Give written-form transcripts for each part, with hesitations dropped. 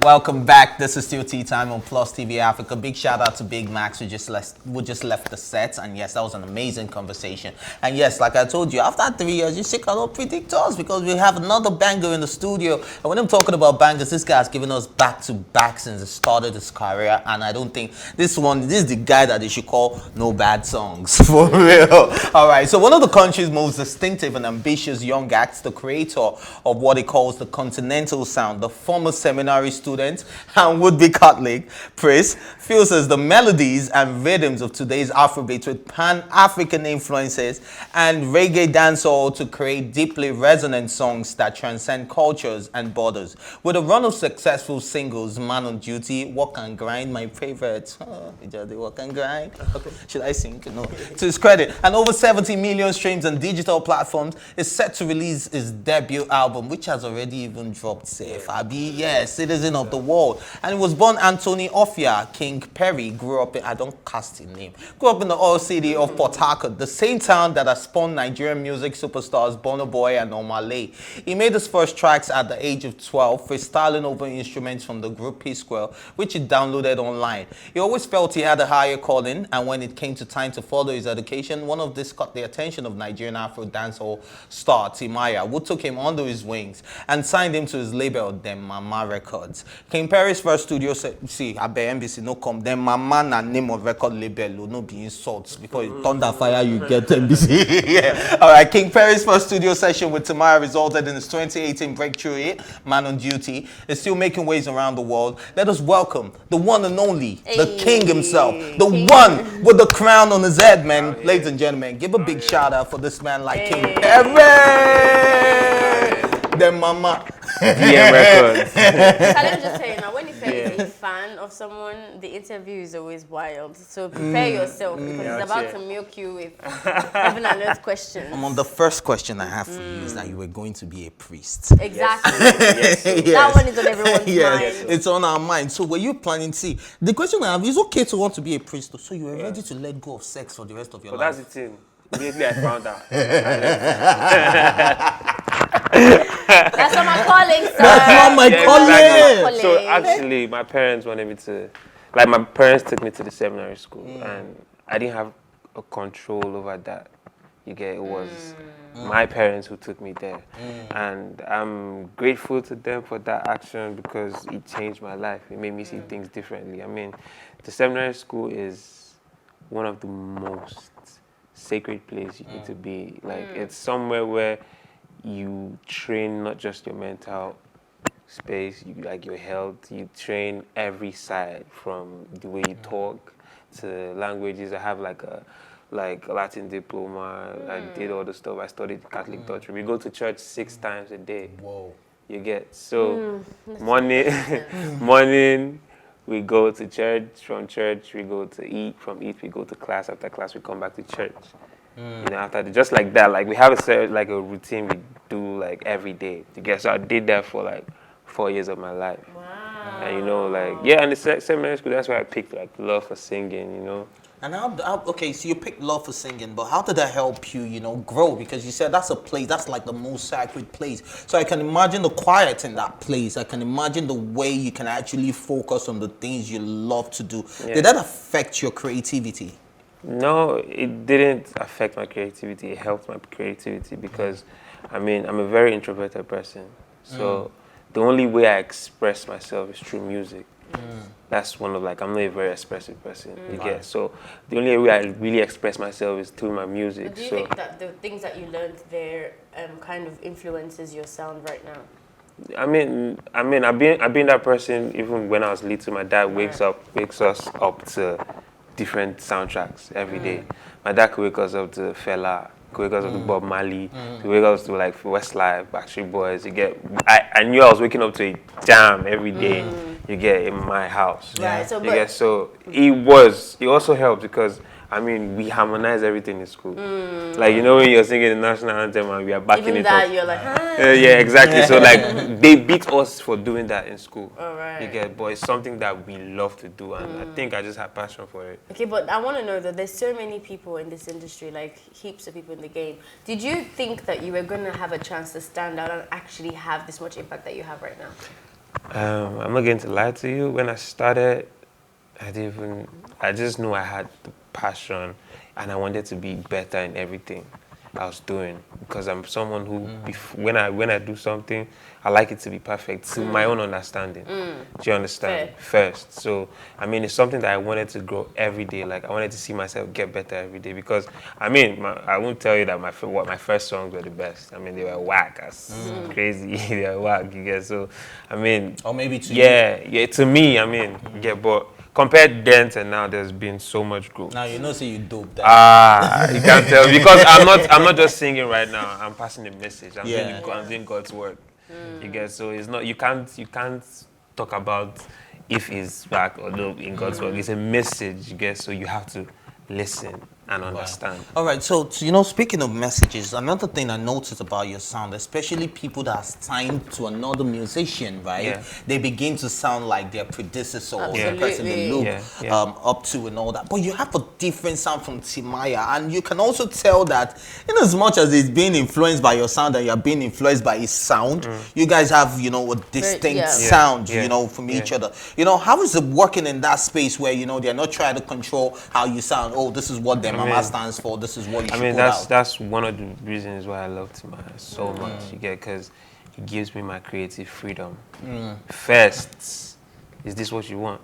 Welcome back. This is still tea time on Plus TV Africa. Big shout out to Big Max who just left the set. And yes, that was an amazing conversation. And yes, like I told you, after 3 years, you still cannot predict us because we have another banger in the studio. And when I'm talking about bangers, this guy's given us back to back since he started his career. And I don't think this is the guy that they should call No Bad Songs. For real. All right. So one of the country's most distinctive and ambitious young acts, the creator of what he calls the continental sound, the former seminary student and would-be Catholic priest, feels as the melodies and rhythms of today's Afrobeat with Pan-African influences and reggae dancehall to create deeply resonant songs that transcend cultures and borders. With a run of successful singles, Man on Duty, Walk and Grind, my favorite. Walk and Grind. Okay. Should I sing? No. To his credit, and over 70 million streams on digital platforms, is set to release his debut album, which has already even dropped. Citizen of the World. And he was born Anthony Ofia King Perry. Grew up in, I don't cast his name, grew up in the oil city of Port Harcourt, the same town that has spawned Nigerian music superstars Burna Boy and Omale. He made his first tracks at the age of 12, freestyling over instruments from the group P-Square, which he downloaded online. He always felt he had a higher calling, and when it came to time to follow his education, one of this caught the attention of Nigerian afro-dancehall star Timaya, who took him under his wings and signed him to his label, Dem Mama Records. King Perry's first studio I bet NBC no come. Dem Mama na name of record label will not be insults because thunder fire you get NBC. Yeah. All right. King Perry's first studio session with Timaya resulted in his 2018 breakthrough hit, Man on Duty. Is still making waves around the world. Let us welcome the one and only, the king himself, the one with the crown on his head, man. Ladies and gentlemen, give a big shout out for this man like King Perryy. Dem Mama. DM Records. Let me just tell you now, when you say a fan of someone, the interview is always wild. So prepare yourself because it's about to milk you with heaven and earth questions. The first question I have for you is that you were going to be a priest. Exactly. Yes. That one is on everyone's mind. It's on our mind. So were you planning, the question I have is okay to want to be a priest, so you were ready to let go of sex for the rest of your life? That's the thing. Immediately I found out. That's not my calling, sir. That's not my calling. Exactly. So actually, my parents wanted me to, my parents took me to the seminary school, and I didn't have a control over that. You get it was my parents who took me there, and I'm grateful to them for that action because it changed my life. It made me see things differently. I mean, the seminary school is one of the most sacred place you need to be. It's somewhere where you train not just your mental space, your health. You train every side from the way you talk to languages. I have a Latin diploma. I did all the stuff. I studied Catholic doctrine. We go to church 6 times a day. Whoa. You get morning. We go to church. From church, we go to eat. From eat, we go to class. After class, we come back to church. After just like that, we have a routine we do every day. So I did that for 4 years of my life. Wow. And and the seminary school. That's why I picked love for singing. And so you picked love for singing, but how did that help you, grow? Because you said that's a place, that's the most sacred place. So I can imagine the quiet in that place. I can imagine the way you can actually focus on the things you love to do. Yeah. Did that affect your creativity? No, it didn't affect my creativity. It helped my creativity because, I'm a very introverted person. So the only way I express myself is through music. That's one of I'm not a very expressive person. You get so the only way I really express myself is through my music. But do you think that the things that you learned there kind of influences your sound right now? I've been that person even when I was little. My dad wakes us up to different soundtracks every day. My dad could wake us up to Fela, could wake us up to Bob Marley, could wake us to Westlife, Backstreet Boys. I knew I was waking up to a jam every day. You get in my house. Right. So it also helped because we harmonize everything in school. When you're singing the national anthem and we are backing even it that, up. you're like, yeah, exactly. So they beat us for doing that in school. All right. You get, but it's something that we love to do, and I think I just have passion for it. Okay, but I want to know that there's so many people in this industry, heaps of people in the game. Did you think that you were going to have a chance to stand out and actually have this much impact that you have right now? I'm not going to lie to you. When I started, I just knew I had the passion and I wanted to be better in everything I was doing because I'm someone who, when I do something, I like it to be perfect to my own understanding. Do you understand? First. So, I mean, it's something that I wanted to grow every day. Like, I wanted to see myself get better every day because, I mean, I won't tell you that my first songs were the best. I mean, they were whack. That's crazy. They were whack, you get. So, I mean. Or maybe to Yeah, to me, I mean, yeah, but compared then to now, there's been so much growth. Now you know, say you dope that. You can't tell because I'm not just singing right now. I'm passing a message. I'm doing God's work. You get, so it's not you can't talk about if it's back or no in God's work. It's a message. You get, so you have to listen and understand. All right, so you know, speaking of messages, another thing I noticed about your sound, especially people that are signed to another musician, right? Yeah. They begin to sound like their predecessor or the Absolutely. person they look up to and all that. But you have a different sound from Timaya, and you can also tell that, in as much as it's being influenced by your sound and you're being influenced by his sound, you guys have, you know, a distinct sound, you know, from each other. You know, how is it working in that space where, you know, they're not trying to control how you sound? Oh, this is what Dem Mama stands for. This is what you should put out. That's one of the reasons why I love Timaya so much. You get, because it gives me my creative freedom. First, is this what you want?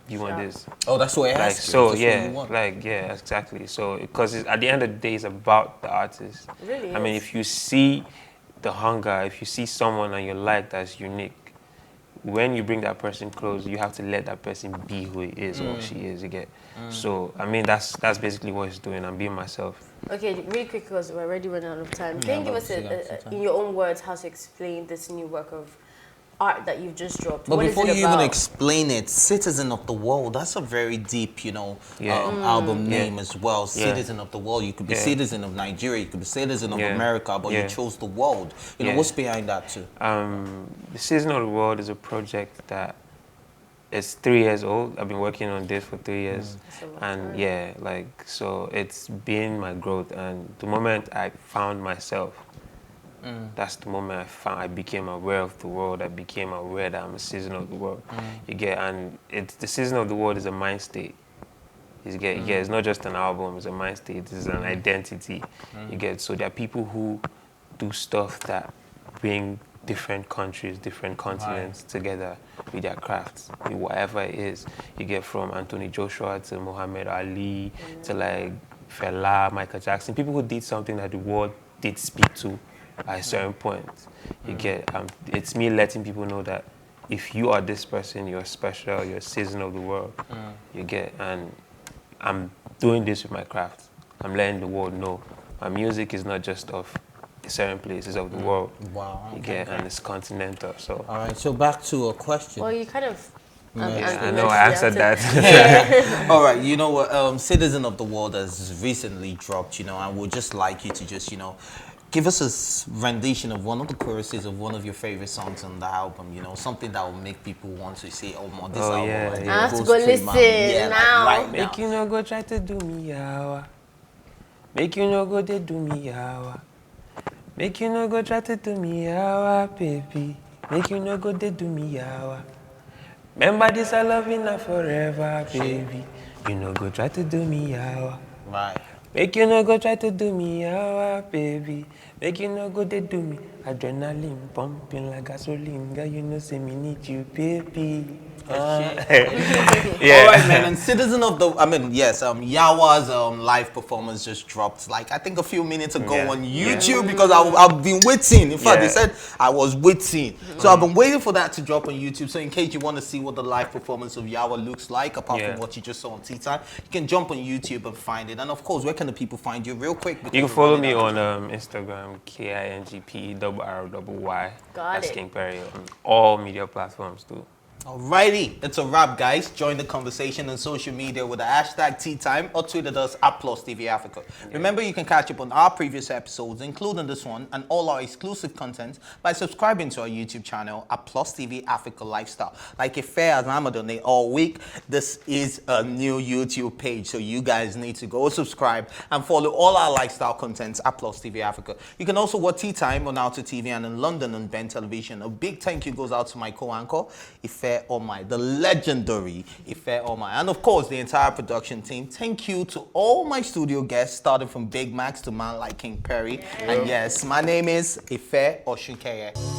You want this? Oh, that's what it Like, has to. so That's yeah, what you want. like yeah, exactly. So because at the end of the day, it's about the artist. It really I mean, is. if you see the hunger, if you see someone on your life that's unique, when you bring that person close, you have to let that person be who he is or she is. You get. So I mean, that's basically what it's doing. I'm being myself. Okay, really quick because we're already running out of time. Can you give us, in your own words, how to explain this new work of art that you've just dropped? But What before is it you about? even explain it, Citizen of the World, that's a very deep, you know, album name as well. Citizen of the World. You could be citizen of Nigeria, you could be citizen of America, but you chose the world. You know, what's behind that too? The Season of the World is a project that is 3 years old. I've been working on this for 3 years. And yeah, like, so it's been my growth. And the moment I found myself, that's the moment I became aware of the world. I became aware that I'm a citizen of the world. You get, and the Season of the World is a mind state. You get, it's not just an album, it's a mind state, it's an identity. You get, so there are people who do stuff that bring different countries, different continents together with their crafts, with whatever it is. You get, from Anthony Joshua to Muhammad Ali to like Fela, Michael Jackson, people who did something that the world did speak to at a certain point. You get, it's me letting people know that if you are this person, you're special, you're a citizen of the world. You get, and I'm doing this with my craft. I'm letting the world know my music is not just of certain places of the world. Wow. You get, and it's continental. So. All right, so back to a question. Well, you kind of... I know, I answered that. All right, you know what? Citizen of the World has recently dropped, you know, and we'd just like you to just, you know, give us a rendition of one of the choruses of one of your favorite songs on the album, you know, something that will make people want to say, oh, man, this album. I have to go listen now. Like, right Make you no go try to do me yawa. Make you no go they do me yawa. Make you no go try to do me yawa, baby. Make you no go they do me yawa. Remember this, I love you now forever, baby. You no go try to do me yawa. Right. Make you no go try to do me yawa, baby. Make you no go they do me. Adrenaline pumping like gasoline, girl. You know, say me need you, baby. Yeah. All right, man. And Citizen of the, I mean, yes, Yawa's live performance just dropped, like, I think a few minutes ago on YouTube because I've been waiting. In fact, they said I was waiting. So I've been waiting for that to drop on YouTube. So in case you want to see what the live performance of Yawa looks like, apart from what you just saw on T-Time, you can jump on YouTube and find it. And of course, where can the people find you real quick? You can follow me on Instagram, KINGPERRY. Got That's it. King Perryy on all media platforms too. Alrighty, it's a wrap, guys. Join the conversation on social media with the hashtag #TeaTime or tweet at us at +TvAfrica. Remember, you can catch up on our previous episodes, including this one, and all our exclusive content by subscribing to our YouTube channel at +TvAfrica Lifestyle. Like Ife and Ramadan all week, this is a new YouTube page, so you guys need to go subscribe and follow all our lifestyle contents at +TvAfrica. You can also watch Tea Time on Alto TV and in London on Ben Television. A big thank you goes out to my co-anchor, Ife Omai, the legendary Ife Omai, and of course the entire production team. Thank you to all my studio guests, starting from Big Max to man like King Perry. And yes, my name is Ife Oshunkeye.